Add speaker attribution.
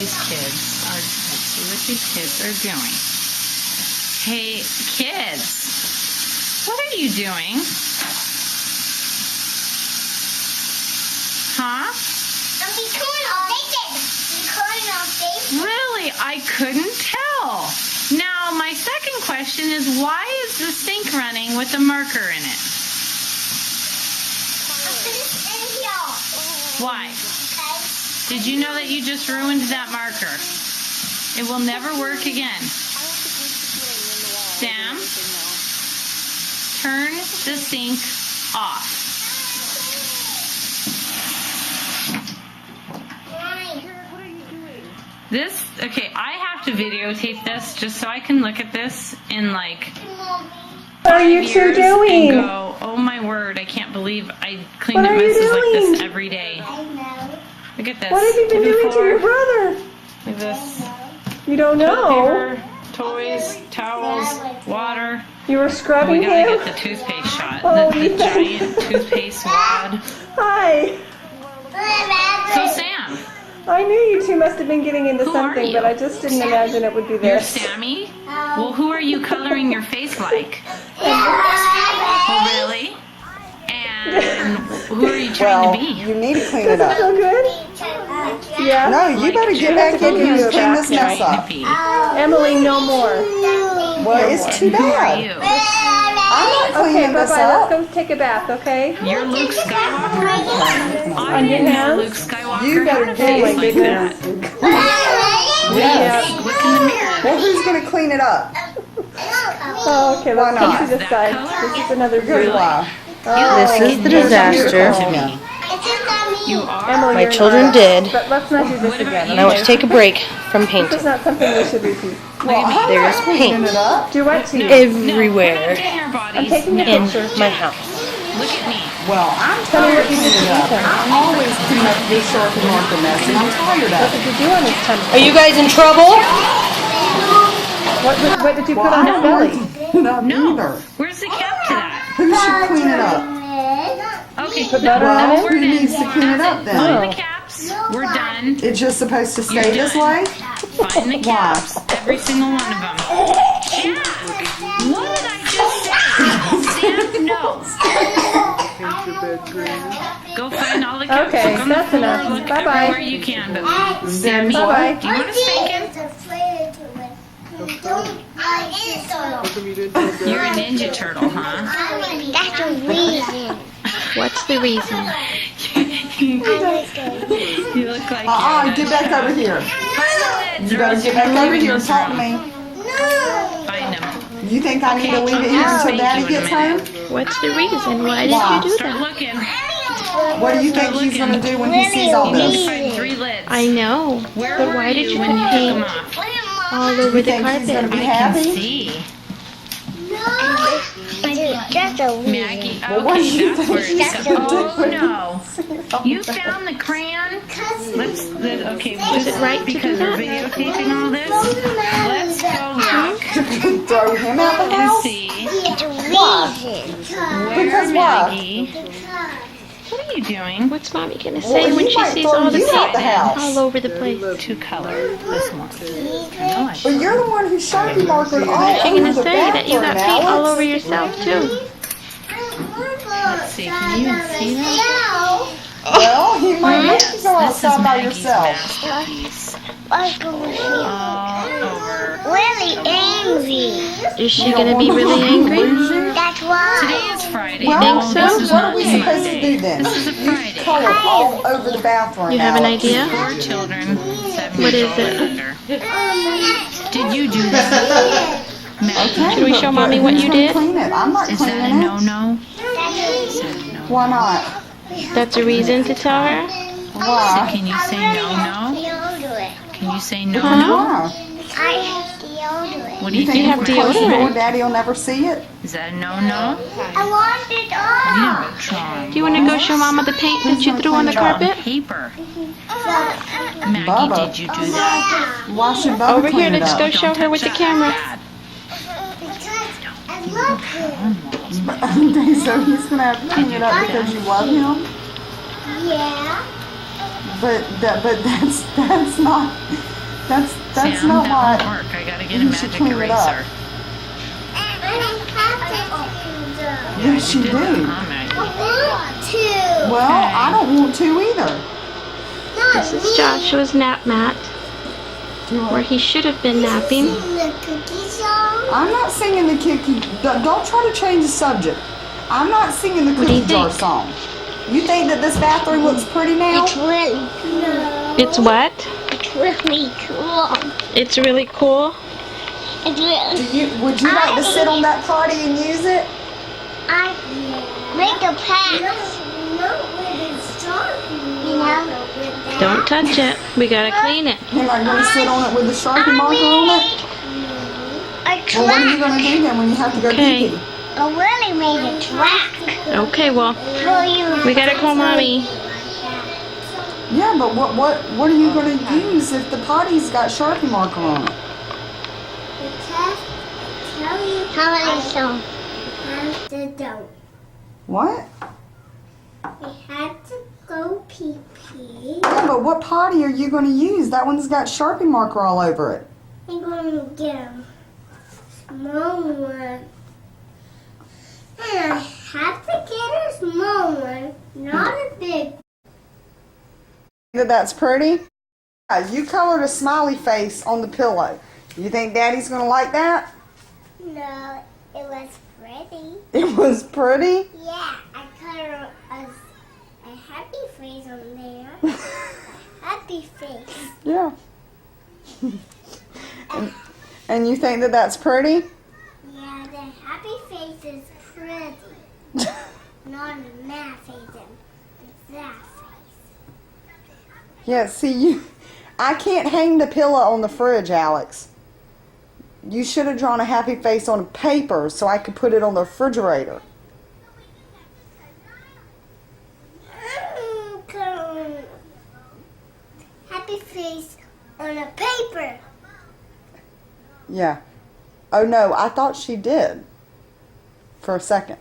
Speaker 1: these kids are. Let's see what these kids are doing. Hey, kids, what are you doing? Huh? Really? I couldn't tell. Now, my second question is, why is the sink running with a marker in it? Why? Did you know that you just ruined that marker? It will never work again. Sam, turn the sink off. This, okay, I have to videotape this just so I can look at this in like
Speaker 2: What are you two doing?
Speaker 1: and go, oh my word, I can't believe I clean up messes like this every day. Look at this.
Speaker 2: What have you been doing to your brother?
Speaker 1: Look at this.
Speaker 2: You don't know.
Speaker 1: Paper, toys, towels, water.
Speaker 2: You were
Speaker 1: Oh,
Speaker 2: scrubbing
Speaker 1: we gotta
Speaker 2: him?
Speaker 1: get the toothpaste shot.
Speaker 2: Oh,
Speaker 1: the
Speaker 2: Ethan.
Speaker 1: giant toothpaste wad.
Speaker 2: Hi.
Speaker 1: So Sam,
Speaker 2: I knew you two must have been getting into
Speaker 1: Who are
Speaker 2: something,
Speaker 1: you?
Speaker 2: but I just didn't imagine it would be
Speaker 1: you're
Speaker 2: this.
Speaker 1: Sammy? Well, who are you coloring your face like? Oh, really? And who are you trying
Speaker 3: Well,
Speaker 1: to be?
Speaker 3: you need to clean
Speaker 2: Does
Speaker 3: it
Speaker 2: it feel
Speaker 3: up.
Speaker 2: good? Yeah.
Speaker 3: No, you better get back in here and clean this mess up.
Speaker 1: Nippy.
Speaker 2: Emily, no more.
Speaker 3: Well, it's too
Speaker 1: Who are
Speaker 3: bad.
Speaker 1: you?
Speaker 3: I'm not
Speaker 2: Okay,
Speaker 3: cleaning
Speaker 2: bye-bye.
Speaker 3: this
Speaker 2: Let's
Speaker 3: up.
Speaker 2: go take a bath, okay?
Speaker 1: You're Luke Skywalker? I
Speaker 2: On your
Speaker 1: didn't know
Speaker 2: hands?
Speaker 1: Luke Skywalker
Speaker 3: You better
Speaker 1: had a
Speaker 3: get
Speaker 1: face
Speaker 3: like
Speaker 1: like
Speaker 2: goodness.
Speaker 1: that.
Speaker 3: Yes.
Speaker 1: Look in the mirror.
Speaker 3: Well, who's going to clean it up?
Speaker 2: Oh, okay,
Speaker 3: Why
Speaker 2: let's
Speaker 3: not?
Speaker 2: come to this side. This is another
Speaker 3: Good
Speaker 2: view.
Speaker 3: why.
Speaker 4: This is the
Speaker 3: Here's
Speaker 4: disaster
Speaker 3: your
Speaker 1: To me. You are.
Speaker 2: Emily,
Speaker 4: my
Speaker 2: you're
Speaker 4: children
Speaker 2: not.
Speaker 4: did,
Speaker 2: But let's not do this
Speaker 1: What about
Speaker 2: again.
Speaker 1: you?
Speaker 4: and I want to take a break from
Speaker 2: This
Speaker 4: painting.
Speaker 2: is not something we should repeat.
Speaker 3: Well, I'm
Speaker 4: There's
Speaker 3: not cleaning
Speaker 4: paint
Speaker 3: it up.
Speaker 2: Do what to you?
Speaker 4: everywhere
Speaker 1: No, your bodies.
Speaker 2: I'm taking a
Speaker 1: No.
Speaker 4: in
Speaker 2: picture.
Speaker 4: my house.
Speaker 1: Look at me.
Speaker 3: Well, I'm
Speaker 2: Tell me
Speaker 3: tired
Speaker 2: what
Speaker 3: of
Speaker 2: you did
Speaker 3: cleaning
Speaker 2: to
Speaker 3: it up.
Speaker 2: Ethan.
Speaker 3: I always clean up this sort of North mess, and I'm tired of
Speaker 2: What
Speaker 3: it.
Speaker 2: did you do on his tummy?
Speaker 4: Are you guys in trouble?
Speaker 2: What did you put
Speaker 3: Well,
Speaker 2: on
Speaker 3: I
Speaker 2: his
Speaker 3: don't
Speaker 2: belly?
Speaker 3: want to clean it up
Speaker 1: No.
Speaker 3: either.
Speaker 1: Where's the cap to that?
Speaker 3: Who should clean it up?
Speaker 1: Okay,
Speaker 2: Put
Speaker 1: no,
Speaker 2: butter on
Speaker 1: no,
Speaker 2: it?
Speaker 1: we're
Speaker 3: Who
Speaker 1: done.
Speaker 3: needs to clean it up
Speaker 1: Find
Speaker 3: then?
Speaker 1: the caps. We're done.
Speaker 3: It's just supposed to
Speaker 1: You're
Speaker 3: stay this
Speaker 1: done.
Speaker 3: way?
Speaker 1: Find the caps. Every single one of them. Jack, what did I just say? Sam, no. Go find all the caps.
Speaker 2: Okay,
Speaker 1: Look on the
Speaker 2: that's
Speaker 1: floor.
Speaker 2: enough.
Speaker 1: Look
Speaker 2: Bye-bye.
Speaker 1: everywhere you can. But Sammy,
Speaker 2: Bye-bye.
Speaker 1: do you want a spanking? You're a Ninja Turtle, huh?
Speaker 5: That's a reason.
Speaker 4: What's the reason?
Speaker 1: You look like
Speaker 3: Get back over here.
Speaker 1: Find the lids.
Speaker 3: You
Speaker 1: or
Speaker 3: better
Speaker 1: else
Speaker 3: get
Speaker 1: you're
Speaker 3: back over
Speaker 1: leaving
Speaker 3: here and
Speaker 1: this
Speaker 3: talk to
Speaker 1: room.
Speaker 3: me.
Speaker 1: Find them.
Speaker 3: You think I need to leave it here
Speaker 1: I'll
Speaker 3: until
Speaker 1: spank
Speaker 3: Daddy
Speaker 1: you in a
Speaker 3: gets home?
Speaker 1: minute.
Speaker 4: What's the reason? Why did
Speaker 3: Why?
Speaker 4: you do
Speaker 1: Start
Speaker 4: that?
Speaker 1: looking.
Speaker 3: What do you think he's going to do when he sees all
Speaker 1: You need to
Speaker 3: this?
Speaker 1: find 3 lids.
Speaker 4: I know,
Speaker 1: Where
Speaker 4: but
Speaker 1: were
Speaker 4: why did
Speaker 1: you
Speaker 4: you
Speaker 1: when you
Speaker 4: put
Speaker 1: took them
Speaker 4: paint
Speaker 1: off?
Speaker 4: all over
Speaker 3: You
Speaker 4: the
Speaker 3: think he's going to
Speaker 4: carpet?
Speaker 3: be
Speaker 1: I can
Speaker 3: happy?
Speaker 1: see.
Speaker 5: That's a reason.
Speaker 1: Maggie,
Speaker 3: Well, what do
Speaker 1: okay,
Speaker 3: you
Speaker 1: that's where
Speaker 3: think
Speaker 1: it's
Speaker 3: he's
Speaker 1: going.
Speaker 3: gonna
Speaker 1: Oh
Speaker 3: do?
Speaker 1: no. You found the crayon? Okay,
Speaker 4: Is it right to do
Speaker 1: because we're
Speaker 4: that?
Speaker 1: videotaping all this, let's go look
Speaker 3: Throw him out the
Speaker 1: and
Speaker 3: house?
Speaker 1: see
Speaker 5: It's a reason.
Speaker 1: where
Speaker 3: Because why?
Speaker 1: Maggie. What are you doing?
Speaker 4: What's mommy gonna say
Speaker 3: Well,
Speaker 4: when
Speaker 3: he
Speaker 4: she
Speaker 3: might
Speaker 4: sees
Speaker 3: throw
Speaker 4: all the
Speaker 3: you out the
Speaker 4: paint
Speaker 3: house.
Speaker 4: all over the place?
Speaker 1: To color this one. I know I
Speaker 3: But
Speaker 1: should.
Speaker 3: you're the one who Sharpie marked all
Speaker 4: What's she
Speaker 3: over
Speaker 4: gonna
Speaker 3: the
Speaker 4: say that you
Speaker 3: bathroom,
Speaker 4: got paint all
Speaker 3: Alex.
Speaker 4: over yourself too?
Speaker 1: Let's see, can you see that?
Speaker 3: Well, he might make you go
Speaker 1: This is
Speaker 3: outside by
Speaker 1: Maggie's
Speaker 3: yourself.
Speaker 1: masterpiece.
Speaker 5: Like a reason.
Speaker 1: All over.
Speaker 5: Really angry.
Speaker 4: Is she gonna be really angry?
Speaker 5: That's why.
Speaker 1: Today is Friday.
Speaker 3: Well,
Speaker 4: Think so?
Speaker 1: This is
Speaker 3: what are
Speaker 1: not
Speaker 3: we
Speaker 1: Monday.
Speaker 3: supposed to do then?
Speaker 1: This is a Friday.
Speaker 3: Color all over the bathroom,
Speaker 4: You have an
Speaker 3: Alex.
Speaker 4: idea?
Speaker 1: 4 children, 7
Speaker 4: What
Speaker 1: years
Speaker 4: is
Speaker 1: old
Speaker 4: it?
Speaker 1: and under. Did you do that? Maggie,
Speaker 4: Should we show mommy what
Speaker 3: Who's
Speaker 4: you
Speaker 3: gonna
Speaker 4: did?
Speaker 3: clean it? I'm not
Speaker 1: is that a
Speaker 3: cleaning it.
Speaker 1: no-no?
Speaker 3: Why not?
Speaker 4: That's a reason to tell her?
Speaker 3: Why?
Speaker 1: Can you say no-no? Can you say no-no?
Speaker 3: Why?
Speaker 5: I have deodorant.
Speaker 1: What do
Speaker 3: You
Speaker 1: you
Speaker 3: think
Speaker 1: think?
Speaker 4: have
Speaker 3: if we close the
Speaker 4: deodorant?
Speaker 3: door, Daddy will never see it?
Speaker 1: Is that a no-no?
Speaker 5: I want it all.
Speaker 1: You try.
Speaker 4: Do you want to go show mama the paint that you threw on the carpet?
Speaker 1: Paper. Maggie,
Speaker 3: Bubba.
Speaker 1: did you do that?
Speaker 3: Why should Bubba
Speaker 4: Over
Speaker 3: clean
Speaker 4: here,
Speaker 3: it
Speaker 4: let's
Speaker 3: up?
Speaker 4: go show her with the camera.
Speaker 5: I love it.
Speaker 3: So he's gonna have to clean it up because you love him?
Speaker 5: Yeah.
Speaker 3: But that's not. That's
Speaker 1: See, I'm
Speaker 3: not
Speaker 1: done
Speaker 3: why.
Speaker 1: with work. I gotta get a
Speaker 3: You should
Speaker 1: magic
Speaker 3: clean it up.
Speaker 1: eraser.
Speaker 3: Yes, you
Speaker 1: did
Speaker 3: do.
Speaker 1: that, huh, Maggie?
Speaker 3: Well, I don't want to either.
Speaker 4: This is Joshua's nap mat,
Speaker 3: Do you
Speaker 4: where
Speaker 3: want?
Speaker 4: he should have been napping.
Speaker 5: The cookie song.
Speaker 3: I'm not singing the cookie. Don't try to change the subject. I'm not singing the
Speaker 4: What do you
Speaker 3: cookie jar
Speaker 4: think?
Speaker 3: song. You think that this bathroom looks pretty now?
Speaker 5: It's really cool.
Speaker 4: It's what?
Speaker 5: It's really cool.
Speaker 4: It's really cool.
Speaker 5: It's really.
Speaker 3: Would you like to sit on that potty and use it?
Speaker 5: I make a pass. You know?
Speaker 4: Don't touch it. We gotta clean it.
Speaker 3: You're not going to sit on it with the Sharpie marker on it?
Speaker 5: A
Speaker 3: Well, what are you
Speaker 5: track.
Speaker 3: going to do then when you have to go
Speaker 4: Okay.
Speaker 3: pee-pee?
Speaker 5: I really made a track.
Speaker 4: Okay, well,
Speaker 5: For you.
Speaker 4: we gotta call mommy.
Speaker 3: Yeah, but what are you going to use if the potty's got Sharpie marker on it?
Speaker 5: How many songs? Have to go.
Speaker 3: What?
Speaker 5: We had to go pee pee.
Speaker 3: Yeah, but what potty are you going to use? That one's got Sharpie marker all over it.
Speaker 5: I'm going to get a small one. And I have to get a small one, not a big.
Speaker 3: That's pretty? Yeah, you colored a smiley face on the pillow. You think Daddy's going to like that?
Speaker 5: No, it was pretty.
Speaker 3: It was pretty?
Speaker 5: Yeah, I cut a happy face on there. Happy face.
Speaker 3: Yeah. and you think that that's pretty?
Speaker 5: Yeah, the happy face is pretty. Not a mad face. It's that face.
Speaker 3: Yeah, see, I can't hang the pillow on the fridge, Alex. You should have drawn a happy face on paper so I could put it on the refrigerator.
Speaker 5: Happy face on a paper.
Speaker 3: Yeah. Oh no, I thought she did. For a second.